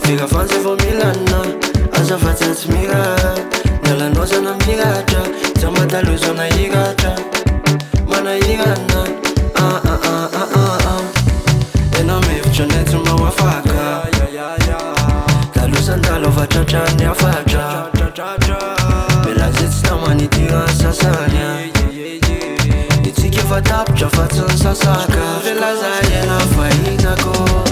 Fica fancy for Milana, asa fatsatsi mira. Nalanosa na miratra, zamata luso na igatra. Mana igana, ena mevitra netso mawafaka. Talusa ndalova tratrany afatra. Melazetsy tamany tira sasanya. Itsika efa tapitra fa tsy nisasaka. Velazay ena fahinako.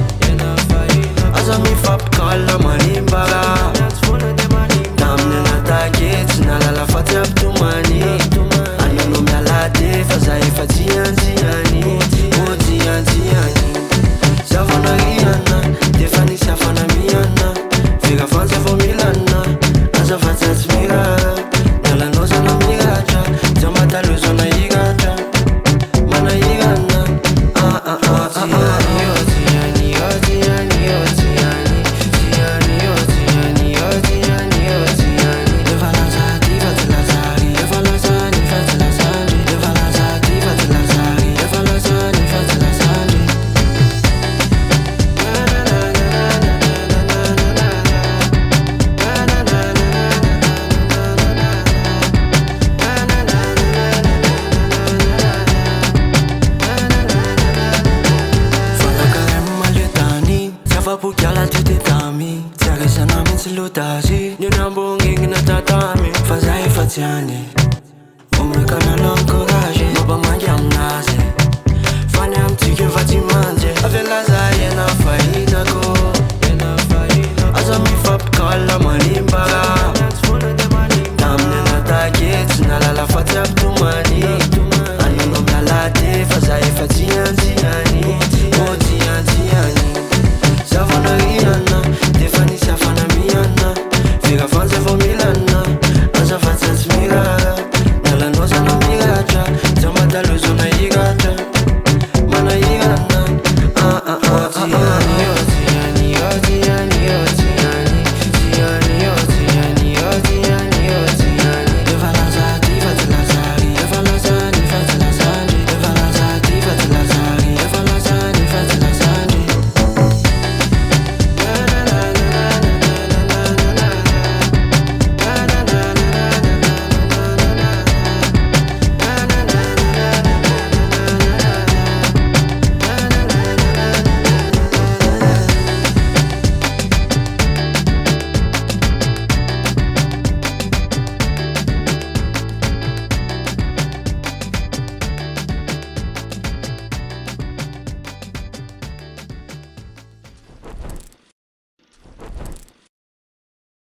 Aza mifampikala manimbara. Taminy natake tsy nalala fa tsy ampitomany. Anono mialade fa za efa tsiantsiany. Tsiantsiany zavana riana, defa nisy afana miana. Vira fansa vao milana, aza fatsatsy mira. Nalanosa na miratra, jamataloso na iratra. Mana irana, Pukyala tutetami, tiarisa namin si lutasi. Ninambonging na tatami, fazay fatsiani. Umrika na lang courage, mabamangyam naze. Fanyam tike fatimanje, avelaza